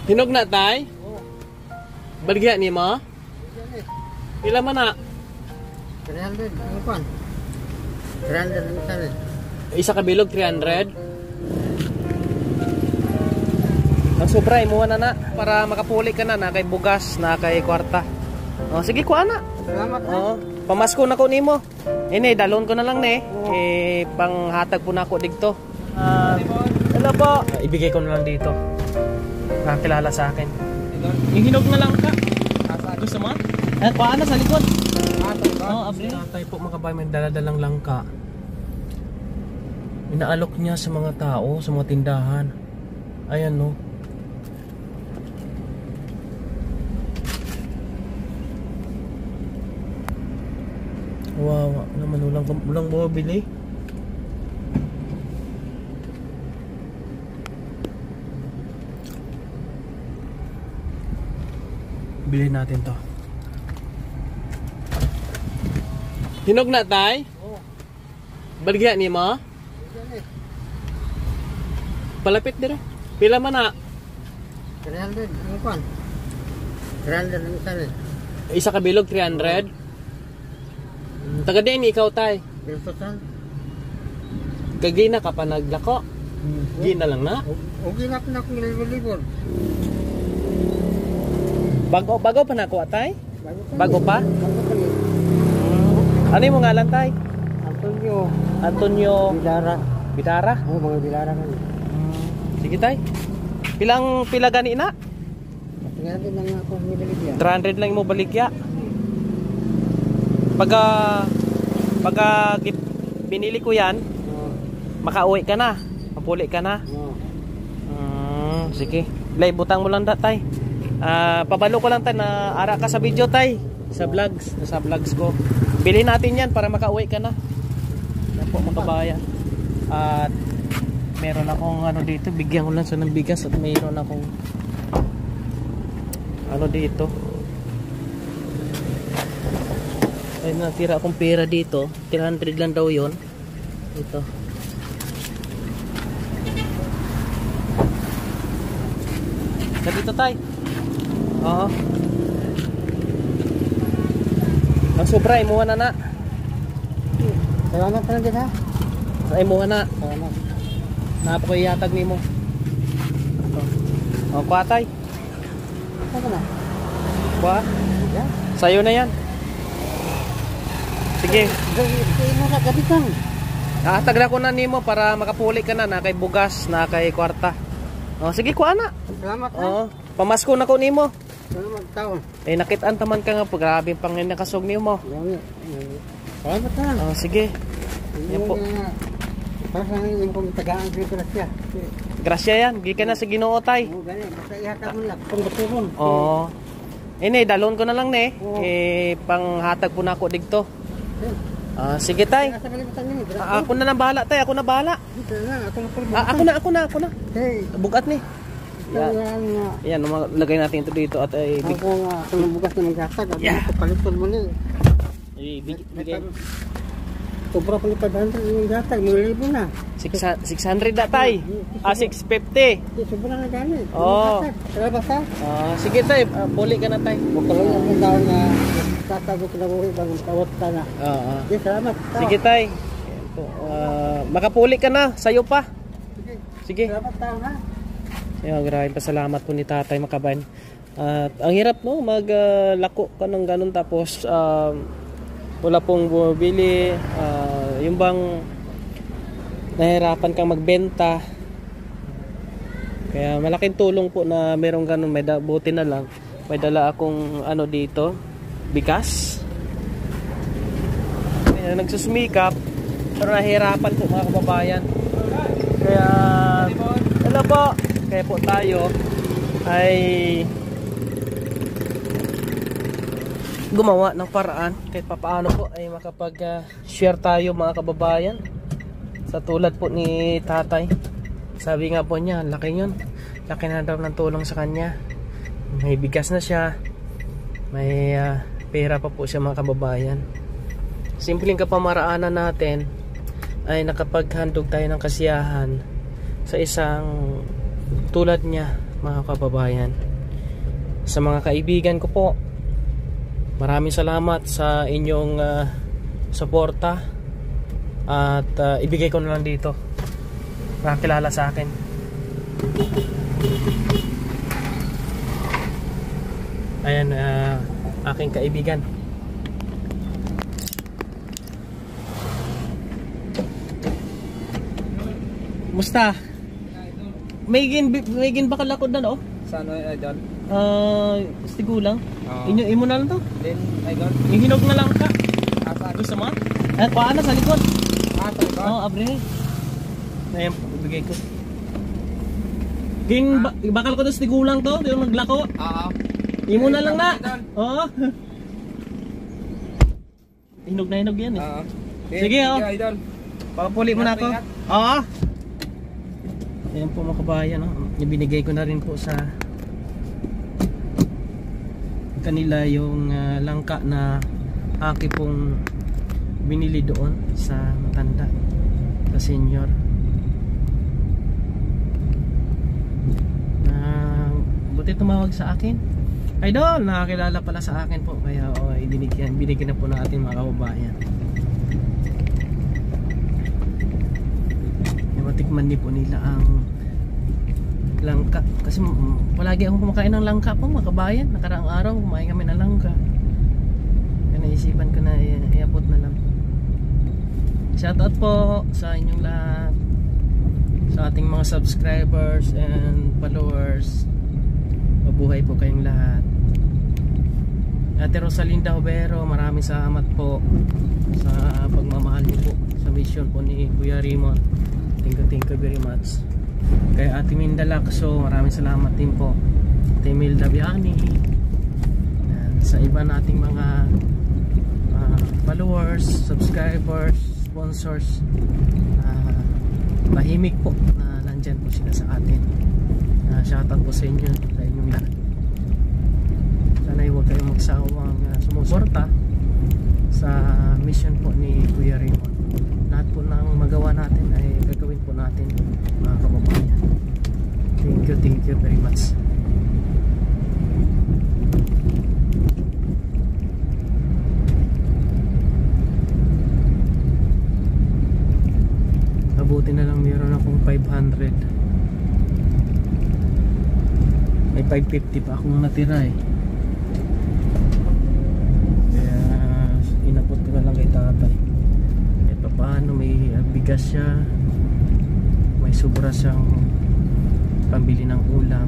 Hinog na tay? Oo. Baligya ni mo? Pila man na? 300. Ano pa? 300 ang isa rin. Isa ka bilog 300. Ang sobra mo na para makapuli ka na kay bugas na kay kwarta. Oh, sige kuha na. Salamat ha. Oh, pamasko na ko nimo. Ini dalon ko na lang ni. Panghatag po na ako digto. Hello po. Ibigay ko na lang dito. Nakakilala sa akin. Yung hinog na lang ka. Gusto mo? Kuha na sa likod. Abri. Tatay po makabay may daladalang langka. Inaalok niya sa mga tao, sa mga tindahan. Ayan no. Wow, naman ulang bumabili. Bilhin natin to. Hinog na tay? Oo. Baligya ni mo? Palapit dire. Pila man na? 300. Ano pa? 300 ang isa rin. Isa ka bilog 300. Taga din ikaw tay. Biltotan. Kagina ka pa naglako. Gina lang na. Okay na akong libur-libur. Bago pa na ako atay? Bago pa? Bago pa rin. Ano yung mga ngalan tay? Antonio Bilara. Bidara? Oo, mga Bilara kan. Sige tay. Pila gani na? 300 lang ako nilaligya. 300 lang mo baligya. Pagka binili ko yan, Oo. makauwi ka na. Mapuli ka na. Oo. Sige. Lay, butang mo lang tay. Pabalo ko lang tay na ara ka sa video tay. Sa vlogs ko. Bilhin natin yan para makauwi ka na. Yan po mga kabayan. At meron akong ano dito, bigyan ko lang sa ng bigas at meron akong ano dito. Ay natira akong pera dito. 300 lang daw yon. Ito. Sa dito tay. Oo. Ang sobra, imuha na. Salamat lang din ha. Imuha na. Salamat. Napo ko ihatag ni mo. O, kuha tay. Saan ka na? Kuha. Yan. Sa'yo na yan. Sige. Gawin mo na gabitan. Hatag na ko na nimo para makapuli ka na kay bugas na kay kwarta. O, sige kuha na. Salamat ha. Oo. Pamasko na ko nimo. Salamat taon. Nakitaan taman ka nga po. Grabe pang nakasog nimo. Salamat ha. O, sige. Yan po. Para sa yung kong tagaan sa grasya. Grasya yan. Gikan na sa Ginoo tay. Oo, gani. Basta ihatag mo lang. Kung baturon. Oo. Ini, dalon ko na lang ni. Oo. Panghatag po na ako digto. Sige tay. Nasa kalimutan niyo. Ako na lang bahala tay. Ako na bahala. Dito na. Ako na. Ako na. Hey. Bugat ni. Yan nga. Yan, lagay natin ito dito at Ako nga. Kung bukas na magkatag. Ako palitan mo na bigay. Sobra pang 500 yung gatag. May libo na. 600 na tay. 650. Sobra na gani. Oo. Salamat ha. Sige tay, puli ka na tay. Bukalong ang daw na tatago ko na buhay bagong tawat ka na. Salamat. Sige tay. Makapuli ka na, sayo pa. Sige. Salamat tao ha. Grabe pasalamat po ni tatay makabayan. At ang hirap no, maglako ka ng ganun tapos wala pong bumibili, yung bang nahirapan kang magbenta. Kaya malaking tulong po na merong ganun, buti na lang may dala akong ano dito, bigas. Kaya nagsusumikap pero nahihirapan po mga kababayan. Kaya hello po, kaya po tayo ay gumawa ng paraan kahit papaano po ay makapag-share tayo mga kababayan sa tulad po ni tatay. Sabi nga po niya, laki na daw ng tulong sa kanya. May bigas na siya, may pera pa po siya mga kababayan. Simpleng kapamaraanan natin ay nakapaghandog tayo ng kasiyahan sa isang tulad niya mga kababayan. Sa mga kaibigan ko po, maraming salamat sa inyong suporta. At ibigay ko na lang dito, nakakilala sa akin. Ayan, aking kaibigan. Musta? May gin bakal ako na, no? Saan ay idol? Stigulang. Oo. Imo na lang to. Then idol. Ihinog na lang ka. Asa? Gusto mo? Paano sa likod? Asa idol? Oo, abre. Ayan, ibigay ko. Bakal ko to stigulang to, di mo maglako. Oo. Imo na lang na. Oo. Hinog na hinog yan eh. Oo. Sige, oh. idol. Papapuli mo na ako. Ingat. Oo. Ayan po mga kabayan, no? Ibinigay ko na rin po sa kanila yung langka na aki pong binili doon sa matanda, sa senior. Buti tumawag sa akin. Idol, nakakilala pala sa akin po. Kaya binigyan na po natin mga kababayan. Matikman din po nila ang langka. Kasi palagi akong kumakain ng langka po mga kabayan. Nakaraang araw kumain kami ng langka. Kaya naisipan ko na i-abot na lang. Shoutout po sa inyong lahat, sa ating mga subscribers and followers. Mabuhay po kayong lahat. Ate Rosalinda Obero, maraming salamat po sa pagmamahal niyo po sa mission po ni Kuya Raymond. Thank you very much. Kay Ate Minda Lacso, maraming salamat din po. Ate Milda Biani, sa iba nating mga followers, subscribers, sponsors, tahimik po na nandyan po sila sa atin. Shoutout po sa inyo, sa inyong lahat. Sana'y huwag kayong magsawang sumuporta sa mission po ni Kuya Raymond. Lahat po ng magawa natin ay gagawin po natin mga kababayan. Thank you very much. Mabuti na lang meron akong 500. May 550 pa akong natira eh. Kaya inabot ko na lang kay tatay. Paano may bigas siya, may sobra siyang pambili ng ulam.